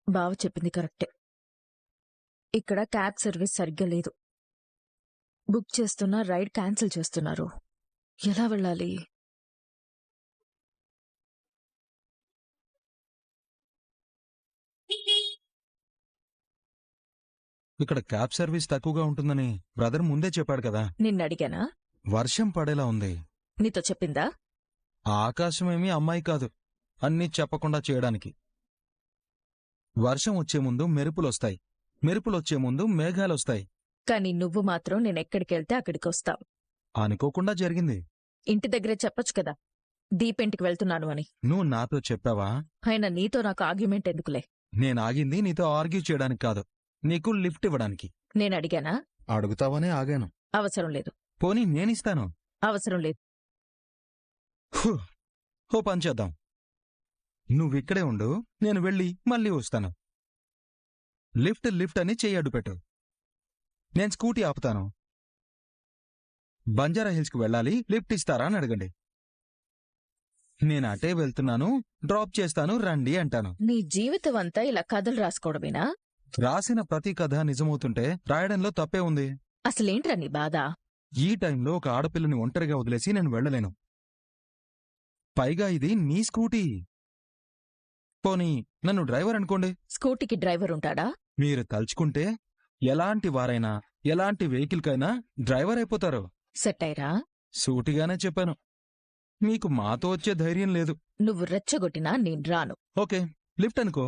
బావ చెప్పింది కరెక్టే. ఇక్కడ క్యాబ్ సర్వీస్ సరిగ్గా లేదు. బుక్ చేస్తున్న రైడ్ క్యాన్సిల్ చేస్తున్నారు. ఎలా వెళ్ళాలి? ఇక్కడ క్యాబ్ సర్వీస్ తక్కువగా ఉంటుందని బ్రదర్ ముందే చెప్పాడు కదా. నిన్నడిగానా? వర్షం పడేలా ఉంది. నీతో చెప్పిందా? ఆకాశమేమీ అమ్మాయి కాదు అన్నీ చెప్పకుండా చేయడానికి. వర్షం వచ్చే ముందు మెరుపులొస్తాయి, మెరుపులొచ్చే ముందు మేఘాలొస్తాయి. కానీ నువ్వు మాత్రం నేనెక్కడికెళ్తే అక్కడికొస్తావు. అనుకోకుండా జరిగింది. ఇంటి దగ్గరే చెప్పొచ్చు కదా, దీపింటికి వెళ్తున్నాను అని. నువ్వు నాతో చెప్పావా? అయినా నీతో నాకు ఆర్గ్యుమెంట్ ఎందుకులే. నేనాగింది నీతో ఆర్గ్యూ చేయడానికి కాదు, నీకు లిఫ్ట్ ఇవ్వడానికి. నేనడిగానా? అడుగుతావనే ఆగాను. అవసరం లేదు. పోనీ నేనిస్తాను. అవసరం లేదు. హు, ఓ పని చేద్దాం. నువ్విక్కడే ఉండు, నేను వెళ్ళి మళ్ళీ వస్తాను. లిఫ్ట్ లిఫ్ట్ అని చెయ్యి అడ్డుపెట్టు. నేను స్కూటీ ఆపుతాను. బంజారా హిల్స్కి వెళ్ళాలి, లిఫ్ట్ ఇస్తారా అని అడగండి. నేను అటే వెళ్తున్నాను, డ్రాప్ చేస్తాను, రండి అంటాను. నీ జీవితం అంతా ఇలా కథలు రాసుకోవడమేనా? రాసిన ప్రతి కథ నిజమవుతుంటే రాయడంలో తప్పే ఉంది. అసలేంట్రా నీ బాధ? ఈ టైంలో ఒక ఆడపిల్లని ఒంటరిగా వదిలేసి నేను వెళ్ళలేను. పైగా ఇది నీ స్కూటీ. పోనీ నన్ను డ్రైవర్ అనుకోండి. స్కూటీకి డ్రైవర్ ఉంటాడా? మీరు తలుచుకుంటే ఎలాంటి వారైనా ఎలాంటి వెహికల్కైనా డ్రైవర్ అయిపోతారు. సెట్ అయ్యరా? సూటిగానే చెప్పాను. మీకు మాతో వచ్చే ధైర్యం లేదు. నువ్వు రెచ్చగొట్టినా నేను రాను. ఓకే, లిఫ్ట్ అనుకో,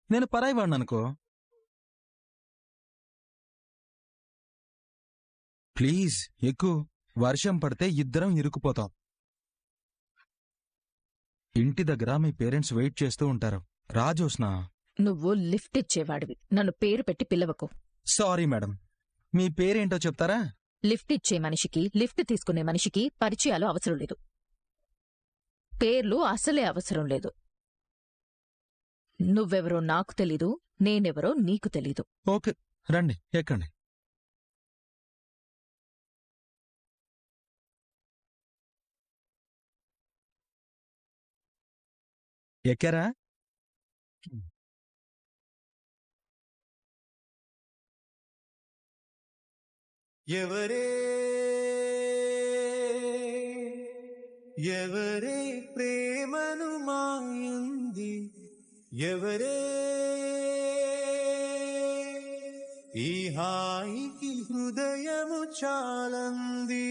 నేను పరాయివాణ్ణి అనుకో. ప్లీజ్ ఎక్కు. వర్షం పడితే ఇద్దరం ఇరుక్కుపోతాం. ఇంటి దగ్గర మీ పేరెంట్స్ వెయిట్ చేస్తూ ఉంటారు. రాజోస్నా, నువ్వు లిఫ్ట్ ఇచ్చేవాడివి, నన్ను పేరు పెట్టి పిలవకు. సారీ మేడం, మీ పేరేంటో చెప్తారా? లిఫ్ట్ ఇచ్చే మనిషికి, లిఫ్ట్ తీసుకునే మనిషికి పరిచయాలు అవసరం లేదు. పేర్లు అసలే అవసరం లేదు. నువ్వెవరో నాకు తెలీదు, నేనెవరో నీకు తెలీదు. ఓకే, రండి, ఎక్కండి. ఎక్కారా? ఎవరే ఎవరే ప్రేమను మాయంది, ఎవరే ఈ హాయికి హృదయము చాలంది.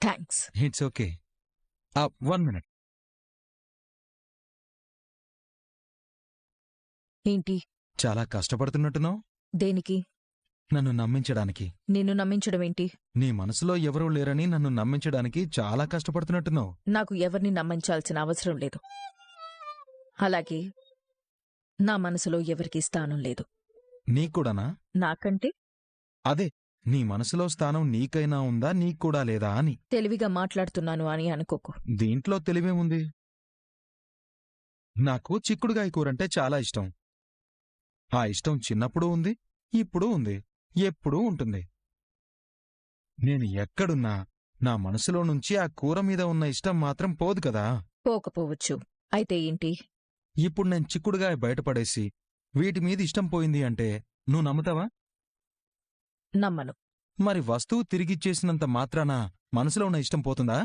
థ్యాంక్స్. It's okay. 1 మినిట్. ఏంటి? చాలా కష్టపడుతున్నట్టున్నావు. దేనికి? నన్ను నమ్మించడానికి. నిన్ను నమ్మించడమేంటి? నీ మనసులో ఎవరూ లేరని నన్ను నమ్మించడానికి చాలా కష్టపడుతున్నట్టున్నావు. నాకు ఎవరిని నమ్మించాల్సిన అవసరం లేదు. అలాగే నా మనసులో ఎవరికీ స్థానం లేదు. నీక్కూడానా? నాకంటే? అదే, నీ మనసులో స్థానం నీకైనా ఉందా, నీక్కూడా లేదా అని. తెలివిగా మాట్లాడుతున్నాను అని అనుకోకు. దీంట్లో తెలివేముంది? నాకు చిక్కుడుగాయ కూరంటే చాలా ఇష్టం. ఆ ఇష్టం చిన్నప్పుడు ఉంది, ఇప్పుడు ఉంది, ఎప్పుడూ ఉంటుంది. నేను ఎక్కడున్నా నా మనసులో నుంచి ఆ కూర మీద ఉన్న ఇష్టం మాత్రం పోదు కదా. పోకపోవచ్చు. అయితే ఏంటి? ఇప్పుడు నేను చిక్కుడుగాయ బయటపడేసి వీటి మీద ఇష్టం పోయింది అంటే నువ్వు నమ్ముతావా? నమ్మను. మరి వస్తువు తిరిగిచ్చేసినంత మాత్రాన మనసులో ఉన్న ఇష్టం పోతుందా?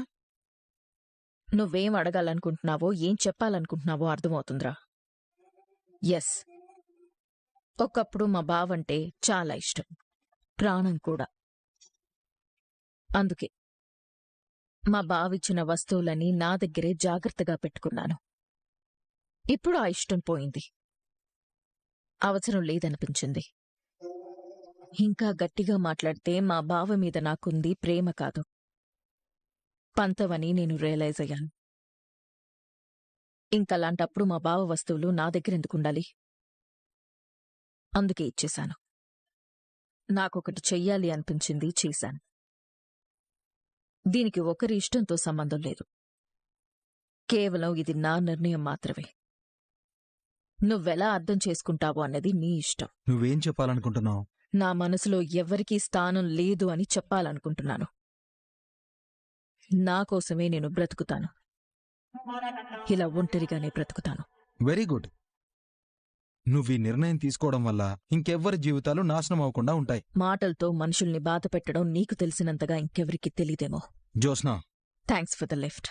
నువ్వేం అడగాలనుకుంటున్నావో, ఏం చెప్పాలనుకుంటున్నావో అర్థమవుతుందిరా. ఎస్, ఒకప్పుడు మా బావంటే చాలా ఇష్టం, ప్రాణం కూడా. అందుకే మా బావిచ్చిన వస్తువులని నా దగ్గరే జాగ్రత్తగా పెట్టుకున్నాను. ఇప్పుడు ఆ ఇష్టం పోయింది. అవసరం లేదనిపించింది. ఇంకా గట్టిగా మాట్లాడితే మా బావ మీద నాకుంది ప్రేమ కాదు, పంతవని నేను రియలైజ్ అయ్యాను. ఇంకలాంటప్పుడు మా బావ వస్తువులు నా దగ్గరెందుకుండాలి? అందుకే ఇచ్చేశాను. నాకొకటి చెయ్యాలి అనిపించింది, చేశాను. దీనికి ఒకరి ఇష్టంతో సంబంధం లేదు. కేవలం ఇది నా నిర్ణయం మాత్రమే. నువ్వెలా అర్థం చేసుకుంటావో అన్నది నీ ఇష్టం. నువ్వేం చెప్పాలనుకుంటున్నావు? నా మనసులో ఎవ్వరికీ స్థానం లేదు అని చెప్పాలనుకుంటున్నాను. నా కోసమే నేను బ్రతుకుతాను. ఇలా ఒంటరిగానే బ్రతుకుతాను. Very good. నువ్వీ నిర్ణయం తీసుకోవడం వల్ల ఇంకెవ్వరి జీవితాలు నాశనం అవ్వకుండా ఉంటాయి. మాటలతో మనుషుల్ని బాధ పెట్టడం నీకు తెలిసినంతగా ఇంకెవరికి తెలీదేమో. Jyotsna, thanks for the lift.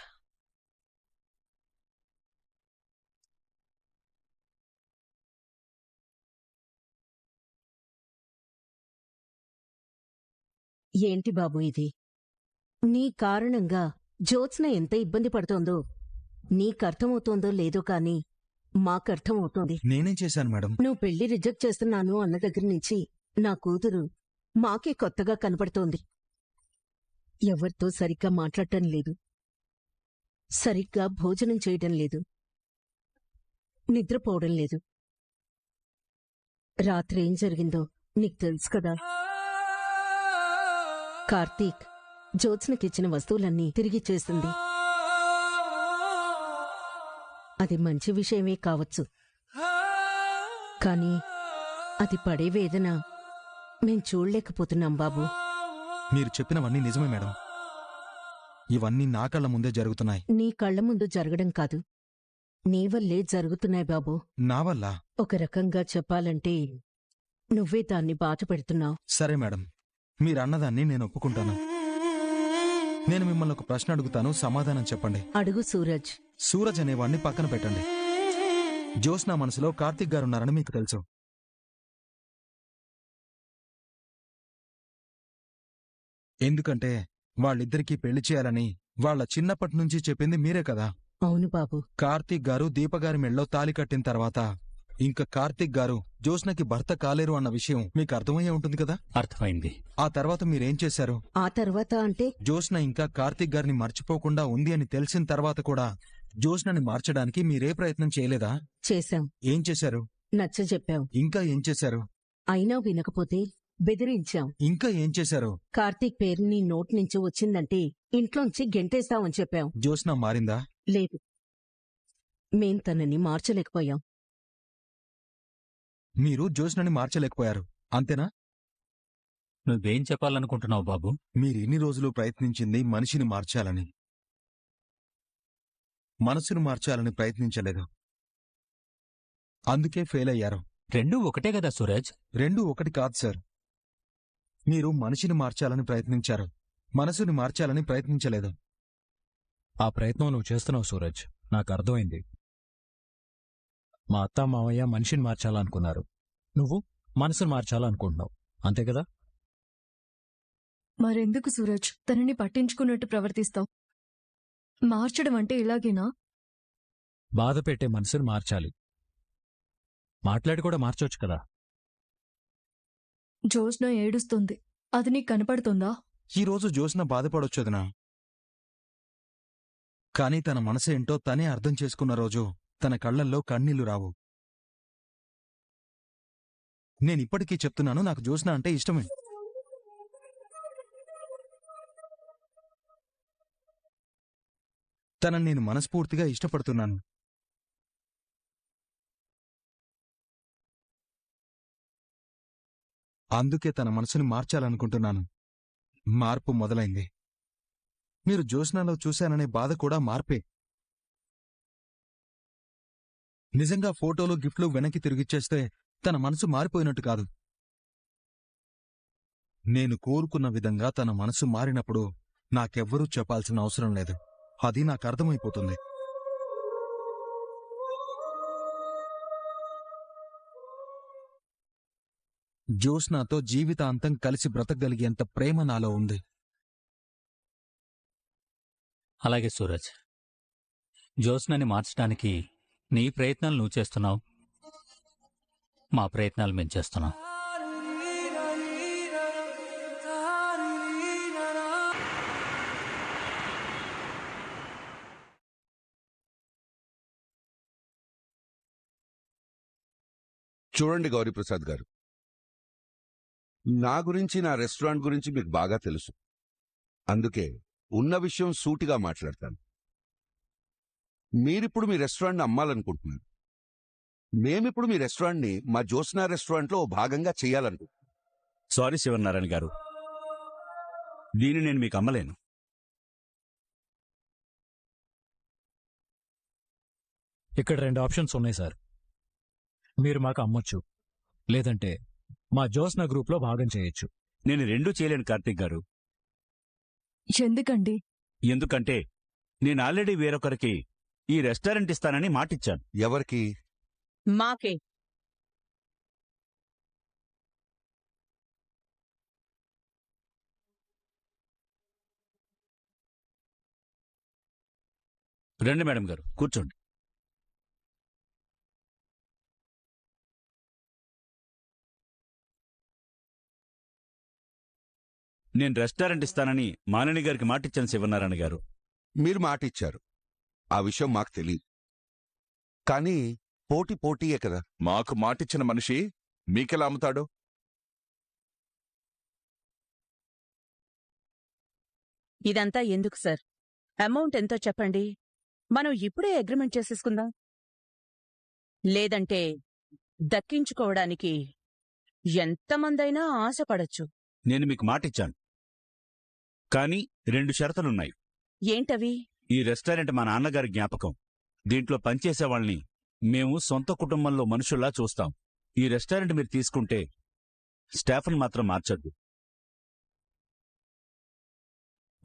ఏంటి బాబు ఇది? నీ కారణంగా జ్యోత్స్న ఎంత ఇబ్బంది పడుతోందో నీకర్థమవుతోందో లేదో కాని మాకర్థమవుతోంది. నేనేం చేశాను మేడం? నువ్వు పెళ్లి రిజెక్ట్ చేస్తున్నాను అన్న దగ్గర నుంచి నా కూతురు మాకే కొత్తగా కనపడుతోంది. ఎవరితో సరిగ్గా మాట్లాడటం లేదు, సరిగ్గా భోజనం చేయటం లేదు, నిద్రపోవడం లేదు. రాత్రి ఏం జరిగిందో నీకు తెలుసు కదా. కార్తీక్ జ్యోత్స్నకిచ్చిన వస్తువులన్నీ తిరిగిచ్చేసింది. అది మంచి విషయమే కావచ్చు, కాని అది పడే వేదన మేం చూడలేకపోతున్నాం బాబు. మీరు చెప్పినవన్నీ నిజమే మేడం. ఇవన్నీ నా కళ్ళ ముందే జరుగుతున్నాయి. నీ కళ్ల ముందు జరగడం కాదు, నీ వల్లే జరుగుతున్నాయి బాబు. నా వల్ల? ఒక రకంగా చెప్పాలంటే నువ్వే దాన్ని బాధ పెడుతున్నావు. సరే మేడం, మీరన్నదాన్ని నేను ఒప్పుకుంటాను. నేను మిమ్మల్ని ఒక ప్రశ్న అడుగుతాను, సమాధానం చెప్పండి. అడుగు సూరజ్. సూరజ్ అనేవాణ్ణి పక్కన పెట్టండి. జ్యోత్స్న మనసులో కార్తీక్ గారున్నారని మీకు తెలుసు. ఎందుకంటే వాళ్ళిద్దరికీ పెళ్లి చేయాలని వాళ్ళ చిన్నప్పటి నుంచి చెప్పింది మీరే కదా. అవును బాబు. కార్తీక్ గారు దీపగారి మెళ్ళో తాలి కట్టిన తర్వాత ఇంకా కార్తీక్ గారు జ్యోత్స్నకి భర్త కాలేరు అన్న విషయం మీకు అర్థమయ్యే ఉంటుంది కదా. అర్థమైంది. ఆ తర్వాత మీరేం చేశారు? ఆ తర్వాత అంటే జ్యోత్స్న ఇంకా కార్తీక్ గారిని మర్చిపోకుండా ఉంది అని తెలిసిన తర్వాత కూడా జ్యోత్స్నని మార్చడానికి మీరే ప్రయత్నం చేయలేదా? చేశాం. ఏం చేశారు? నచ్చజెప్పాం. ఇంకా ఏం చేశారు? అయినా వినకపోతే బెదిరించాం. ఇంకా ఏం చేశారు? కార్తీక్ పేరు నీ నోటి నుంచి వచ్చిందంటే ఇంట్లోంచి గెంటేస్తామని చెప్పాం. జ్యోత్స్న మారిందా? లేదు, మేం తనని మార్చలేకపోయాం. మీరు జ్యోత్స్నని మార్చలేకపోయారు, అంతేనా? నువ్వేం చెప్పాలనుకుంటున్నావు బాబు? మీరిన్ని రోజులు ప్రయత్నించింది మనిషిని మార్చాలని, మనసును మార్చాలని ప్రయత్నించలేదు. అందుకే ఫెయిల్ అయ్యారు. రెండూ ఒకటే కదా సూరజ్. రెండూ ఒకటి కాదు సార్. మీరు మనిషిని మార్చాలని ప్రయత్నించారు, మనసుని మార్చాలని ప్రయత్నించలేదు. ఆ ప్రయత్నం నువ్వు చేస్తున్నావు సూరజ్, నాకు అర్థమైంది. మా అత్త మావయ్య మనిషిని మార్చాలనుకున్నారు, నువ్వు మనసును మార్చాలనుకుంటున్నావు, అంతే కదా? మరెందుకు సూరజ్ తనని పట్టించుకున్నట్టు ప్రవర్తిస్తావు? మార్చడం అంటే ఇలాగేనా? బాధ పెట్టే మనసుని మార్చాలి. మాట్లాడి కూడా మార్చొచ్చు కదా. జ్యోత్స్న ఏడుస్తుంది, అది నీకు కనపడుతుందా? ఈరోజు జ్యోత్స్న బాధపడొచ్చదునా, కాని తన మనసేంటో తనే అర్థం చేసుకున్న రోజు తన కళ్లల్లో కన్నీళ్లు రావు. నేనిప్పటికీ చెప్తున్నాను, నాకు జ్యోత్స్న అంటే ఇష్టమే. తనని నేను మనస్ఫూర్తిగా ఇష్టపడుతున్నాను. అందుకే తన మనసుని మార్చాలనుకుంటున్నాను. మార్పు మొదలైంది. మీరు జ్యోత్స్నలో చూశాననే బాధ కూడా మార్పే. నిజంగా ఫోటోలు గిఫ్ట్లు వెనక్కి తిరిగిచ్చేస్తే తన మనసు మారిపోయినట్టు కాదు. నేను కోరుకున్న విధంగా తన మనసు మారినప్పుడు నాకెవ్వరూ చెప్పాల్సిన అవసరం లేదు. అది నాకర్థమైపోతుంది. జ్యోత్స్నతో జీవితాంతం కలిసి బ్రతకగలిగేంత ప్రేమ నాలో ఉంది. అలాగే సూరజ్, జ్యోత్స్నని మార్చడానికి నీ ప్రయత్నాలు నువ్వు చేస్తున్నావు, మా ప్రయత్నాలు మేము చేస్తున్నాం. చూడండి గౌరీప్రసాద్ గారు, నా గురించి నా రెస్టారెంట్ గురించి మీకు బాగా తెలుసు. అందుకే ఉన్న విషయం సూటిగా మాట్లాడతాను. మీరిప్పుడు మీ రెస్టారెంట్ని అమ్మాలనుకుంటున్నారు. మేమిప్పుడు మీ రెస్టారెంట్ని మా జ్యోత్స్నా రెస్టారెంట్లో ఓ భాగంగా చేయాలనుకుంటున్నాం. సారీ శివనారాయణ గారు, దీన్ని నేను మీకు అమ్మలేను. ఇక్కడ 2 ఆప్షన్స్ ఉన్నాయి సార్. మీరు మాకు అమ్మొచ్చు, లేదంటే మా జ్యోత్స్నా గ్రూప్లో భాగం చేయొచ్చు. నేను రెండూ చేయలేను కార్తీక్ గారు. ఎందుకండి? ఎందుకంటే నేను ఆల్రెడీ వేరొకరికి ఈ రెస్టారెంట్ ఇస్తానని మాటిచ్చాను. ఎవరికి? మాకే. రండి మేడం గారు, కూర్చోండి. నేను రెస్టారెంట్ ఇస్తానని మాలిని గారికి మాటిచ్చాను శివనారాయణ గారు. మీరు మాట ఇచ్చారు, ఆ విషయం మాకు తెలియదు. కానీ పోటీయే కదా. మాకు మాటిచ్చిన మనిషి మీకెలా అమ్ముతాడు? ఇదంతా ఎందుకు సార్? అమౌంట్ ఎంతో చెప్పండి, మనం ఇప్పుడే అగ్రిమెంట్ చేసేసుకుందాం. లేదంటే దక్కించుకోవడానికి ఎంతమందైనా ఆశపడచ్చు. నేను మీకు మాటిచ్చాను, కానీ 2 షరతులున్నాయి. ఏంటవి? ఈ రెస్టారెంట్ మా నాన్నగారి జ్ఞాపకం. దీంట్లో పనిచేసే వాళ్ళని మేము సొంత కుటుంబంలో మనుషుల్లా చూస్తాం. ఈ రెస్టారెంట్ మీరు తీసుకుంటే స్టాఫ్ను మాత్రం మార్చొద్దు.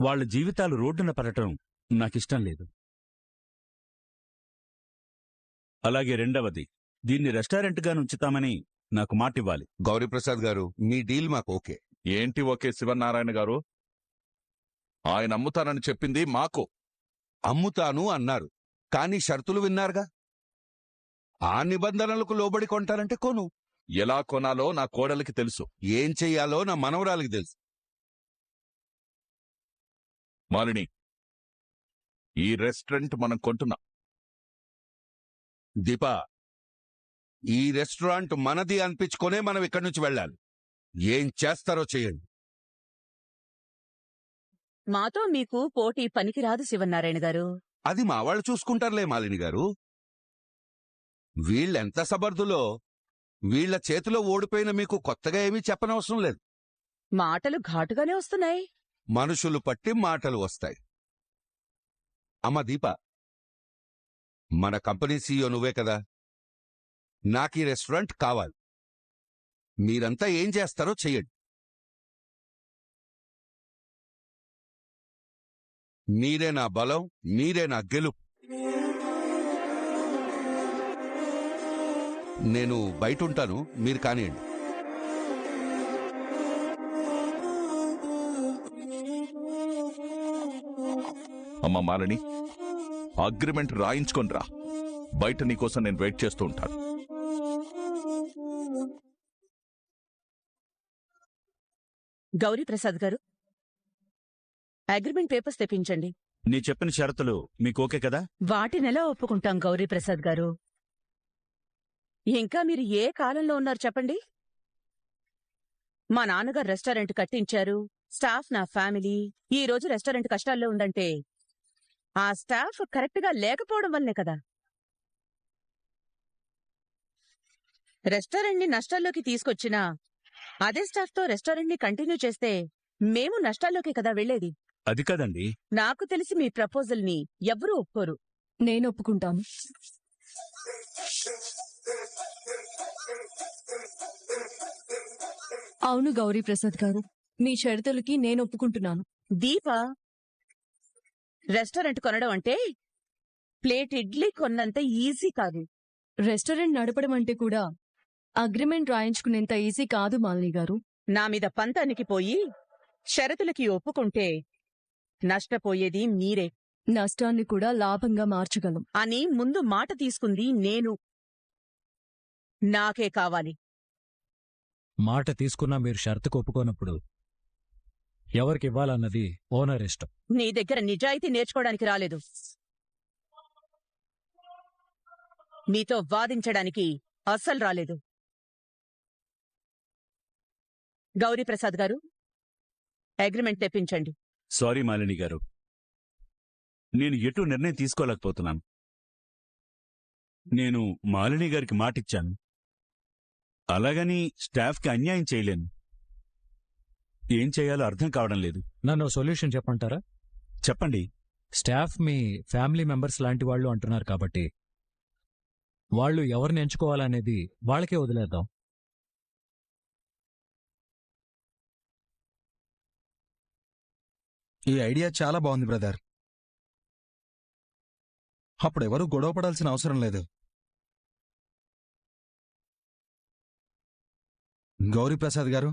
వాళ్ళ జీవితాలు రోడ్డున పడటం నాకిష్టం లేదు. అలాగే రెండవది, దీన్ని రెస్టారెంట్గా ఉంచుతామని నాకు మాటివ్వాలి. గౌరీప్రసాద్ గారు, మీ డీల్ మాకు ఓకే. ఏంటి ఓకే శివనారాయణ గారు? ఆయన అమ్ముతానని చెప్పింది మాకు. అమ్ముతాను అన్నారు, కానీ షరతులు విన్నారుగా. ఆ నిబంధనలకు లోబడి కొంటారంటే కొను. ఎలా కొనాలో నా కోడలికి తెలుసు, ఏం చెయ్యాలో నా మనవరాలికి తెలుసు. మాలిని, ఈ రెస్టారెంట్ మనం కొంటున్నాం. దీపా, ఈ రెస్టారెంట్ మనది అనిపించుకునే మనం ఇక్కడి నుంచి వెళ్ళాలి. ఏం చేస్తారో చేయండి. మాతో మీకు పోటీ పనికిరాదు శివనారాయణ గారు. అది మా వాళ్ళు చూసుకుంటారులే మాలిని గారు. వీళ్ళెంత సమర్థులో వీళ్ల చేతిలో ఓడిపోయిన మీకు కొత్తగా ఏమీ చెప్పనవసరం లేదు. మాటలు ఘాటుగానే వస్తున్నాయి. మనుషులు పట్టి మాటలు వస్తాయి. అమ్మ దీప, మన కంపెనీ సీఈఓ నువ్వే కదా. నాకీ రెస్టారెంట్ కావాలి. మీరంతా ఏం చేస్తారో చెయ్యండి. మీరే నా బలం, మీరే నా గెలుపు. నేను బయటుంటాను, మీరు కానివ్వండి. అమ్మ మాలిని, అగ్రిమెంట్ రాయించుకొని రా. బయట నీకోసం నేను వెయిట్ చేస్తూ ఉంటాను. గౌరీప్రసాద్ గారు, అగ్రిమెంట్ పేపర్స్ తెప్పించండి. నీ చెప్పిన షరతులు మీకు ఓకే కదా? వాటినెలా ఒప్పుకుంటాం గౌరీప్రసాద్ గారు? ఇంకా మీరు ఏ కాలంలో ఉన్నారు చెప్పండి? మా నాన్నగారు రెస్టారెంట్ కట్టించారు, స్టాఫ్ నా ఫ్యామిలీ. ఈ రోజు రెస్టారెంట్ కష్టాల్లో ఉందంటే ఆ స్టాఫ్ కరెక్ట్గా లేకపోవడం వల్లే కదా. రెస్టారెంట్ని నష్టాల్లోకి తీసుకొచ్చినా అదే స్టాఫ్తో రెస్టారెంట్ని కంటిన్యూ చేస్తే మేము నష్టాల్లోకి కదా వెళ్లేది. అది కాదండి. నాకు తెలిసి మీ ప్రపోజల్ని ఎవ్వరూ ఒప్పుకోరు. నేను ఒప్పుకుంటాను. అవును గౌరీప్రసాద్ గారు, మీ షరతులకి నేను ఒప్పుకుంటున్నాను. దీప, రెస్టారెంట్ కొనడం అంటే ప్లేట్ ఇడ్లీ కొన్నంత ఈజీ కాదు. రెస్టారెంట్ నడపడం అంటే కూడా అగ్రిమెంట్ రాయించుకునేంత ఈజీ కాదు మాలిని గారు. నా మీద పంతానికి పోయి షరతులకి ఒప్పుకుంటే నష్టపోయేది మీరే. నష్టాన్ని కూడా లాభంగా మార్చగలం అని ముందు మాట తీసుకుంది నేను. నాకే కావాలి. మాట తీసుకున్నా మీరు షరతుకు ఒప్పుకోనప్పుడు ఎవరికి ఇవ్వాలన్నది ఓనర్ ఇష్టం. నీ దగ్గర నిజాయితీ నేర్చుకోవడానికి రాలేదు, మీతో వాదించడానికి అస్సలు రాలేదు. గౌరీప్రసాద్ గారు, అగ్రిమెంట్ తెప్పించండి. సారీ మాలిని గారు, నేను ఎటు నిర్ణయం తీసుకోలేకపోతున్నాను. నేను మాలిని గారికి మాటిచ్చాను, అలాగని స్టాఫ్కి అన్యాయం చేయలేను. ఏం చేయాలో అర్థం కావడం లేదు. నన్ను సొల్యూషన్ చెప్పంటారా? చెప్పండి. స్టాఫ్ మీ ఫ్యామిలీ మెంబర్స్ లాంటి వాళ్ళు అంటున్నారు కాబట్టి వాళ్ళు ఎవరిని ఎంచుకోవాలనేది వాళ్ళకే వదిలేద్దాం. ఈ ఐడియా చాలా బాగుంది బ్రదర్. అప్పుడెవరూ గొడవ పడాల్సిన అవసరం లేదు. గౌరీప్రసాద్ గారు,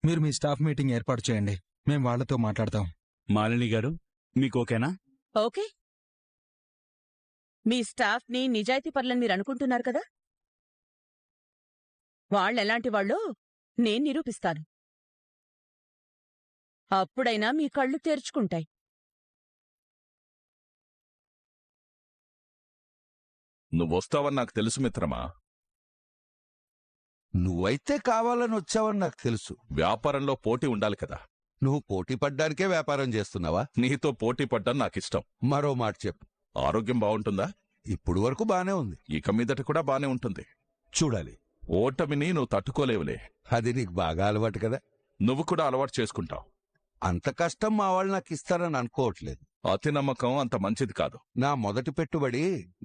మీరు మీ స్టాఫ్ మీటింగ్ ఏర్పాటు చేయండి. మేం వాళ్లతో మాట్లాడతాం. మాలిని గారు, మీకు ఓకేనా? ఓకే. మీ స్టాఫ్ని నిజాయితీ పరులని మీరు అనుకుంటున్నారు కదా, వాళ్ళెలాంటి వాళ్ళో నేను నిరూపిస్తాను. అప్పుడైనా మీ కళ్ళు తెరుచుకుంటాయి. నువ్వొస్తావని నాకు తెలుసు మిత్రమా. నువ్వైతే కావాలని వచ్చావని నాకు తెలుసు. వ్యాపారంలో పోటీ ఉండాలి కదా. నువ్వు పోటీ పడ్డానికే వ్యాపారం చేస్తున్నావా? నీతో పోటీ పడ్డం నాకిష్టం. మరో మాట చెప్పు. ఆరోగ్యం బాగుంటుందా? ఇప్పుడు వరకు బానే ఉంది. ఇక మీదట కూడా బానే ఉంటుంది. చూడాలి. ఓటమిని నువ్వు తట్టుకోలేవులే. అది నీకు బాగా అలవాటు కదా. నువ్వు కూడా అలవాటు చేసుకుంటావు. అంత కష్టం మా వాళ్ళు నాకు ఇస్తారని అనుకోవట్లేదు. అతి నమ్మకం అంత మంచిది కాదు. నా మొదటి పెట్టుబడి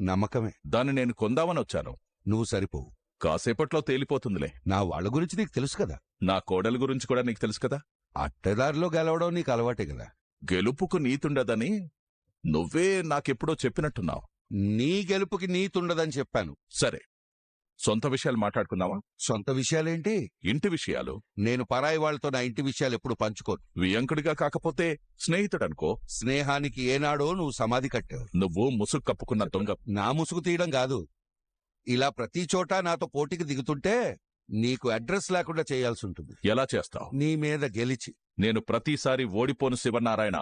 నమ్మకమే. దాన్ని నేను కొందామని వచ్చాను. నువ్వు సరిపోవు. కాసేపట్లో తేలిపోతుందిలే. నా వాళ్ళ గురించి నీకు తెలుసు కదా. నా కోడలి గురించి కూడా నీకు తెలుసు కదా. అట్టదారిలో గెలవడం నీకు అలవాటే కదా. గెలుపుకు నీతుండదని నువ్వే నాకెప్పుడో చెప్పినట్టున్నావు. నీ గెలుపుకి నీతుండదని చెప్పాను. సరే, సొంత విషయాలు మాట్లాడుకుందావా? సొంత విషయాలేంటి? ఇంటి విషయాలు. నేను పరాయి వాళ్ళతో నా ఇంటి విషయాలు ఎప్పుడు పంచుకోను. వియంకుడిగా కాకపోతే స్నేహితుడనుకో. స్నేహానికి ఏనాడో నువ్వు సమాధి కట్టావు. నువ్వు ముసుగు కప్పుకున్న దొంగ. నా ముసుగు తీయడం కాదు, ఇలా ప్రతి చోట నాతో పోటీకి దిగుతుంటే నీకు అడ్రస్ లేకుండా చేయాల్సి ఉంటుంది. ఎలా చేస్తావు? నీ మీద గెలిచి. నేను ప్రతిసారి ఓడిపోను శివనారాయణ.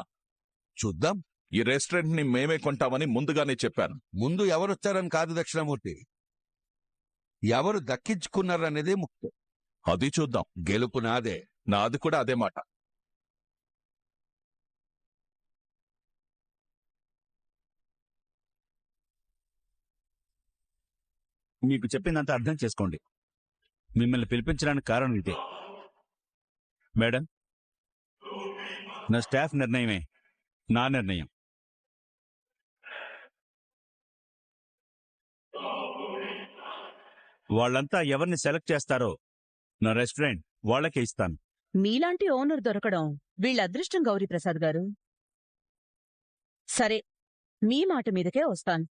చూద్దాం. ఈ రెస్టారెంట్ ని మేమే కొంటామని ముందుగానే చెప్పాను. ముందు ఎవరొచ్చారని కాదు దక్షిణమూర్తి, ఎవరు దక్కించుకున్నారనేదే ముఖ్యం. అది చూద్దాం. గెలుపు నాదే. నాది కూడా అదే మాట. మీకు చెప్పిందంతా అర్థం చేసుకోండి. మిమ్మల్ని పిలిపించడానికి కారణం ఇదే. మేడం, నా స్టాఫ్ నిర్ణయమే నా నిర్ణయం. వాళ్ళంతా ఎవరిని సెలెక్ట్ చేస్తారో నా రెస్టారెంట్ వాళ్ళకే ఇస్తాను. మీలాంటి ఓనర్ దొరకడం వీళ్ళ అదృష్టం గౌరీప్రసాద్ గారు. సరే, మీ మాట మీదకే వస్తాను.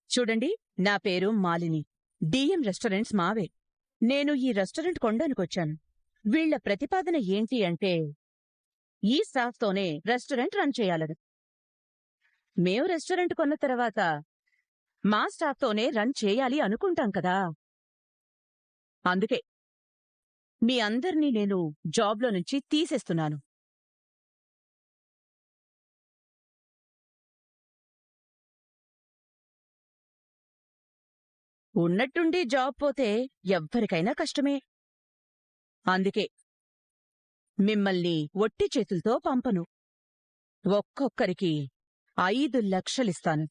చూడండి, నా పేరు మాలిని. డిఎం రెస్టారెంట్స్ మావే. నేను ఈ రెస్టారెంట్ కొండానికొచ్చాను. వీళ్ల ప్రతిపాదన ఏంటి అంటే, ఈ స్టాఫ్తోనే రెస్టారెంట్ రన్ చేయాలని. మేము రెస్టారెంట్ కొన్న తర్వాత మా స్టాఫ్తోనే రన్ చేయాలి అనుకుంటాం కదా. అందుకే మీ అందర్నీ నేను జాబ్లో నుంచి తీసేస్తున్నాను. ఉన్నట్టుండి జాబ్ పోతే ఎవ్వరికైనా కష్టమే. అందుకే మిమ్మల్ని ఒట్టి చేతులతో పంపను. ఒక్కొక్కరికి 5 లక్షలిస్తాను.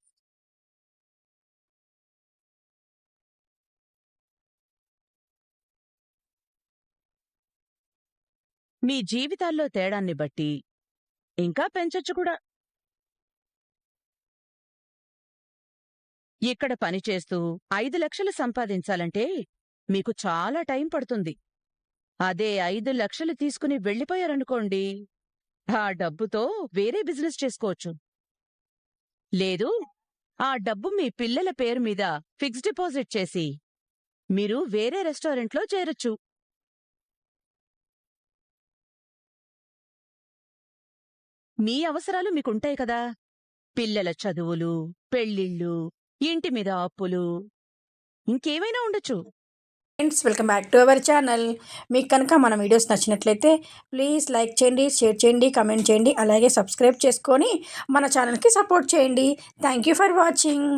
మీ జీవితాల్లో తేడాన్ని బట్టి ఇంకా పెంచొచ్చు కూడా. ఇక్కడ పనిచేస్తూ 5 లక్షలు సంపాదించాలంటే మీకు చాలా టైం పడుతుంది. అదే 5 లక్షలు తీసుకుని వెళ్ళిపోయారనుకోండి, ఆ డబ్బుతో వేరే బిజినెస్ చేసుకోవచ్చు. లేదు, ఆ డబ్బు మీ పిల్లల పేరు మీద ఫిక్స్డ్ డిపాజిట్ చేసి మీరు వేరే రెస్టారెంట్లో చేరొచ్చు. మీ అవసరాలు మీకుంటాయి కదా. పిల్లల చదువులు, పెళ్ళిళ్ళు, ఇంటి మీద అప్పులు, ఇంకేమైనా ఉండొచ్చు. Friends, welcome back to our channel. మీకు కనుక మన వీడియోస్ నచ్చినట్లయితే ప్లీజ్ లైక్ చేయండి, షేర్ చేయండి, కమెంట్ చేయండి, అలాగే సబ్స్క్రైబ్ చేసుకొని మన ఛానల్కి సపోర్ట్ చేయండి. Thank you for watching.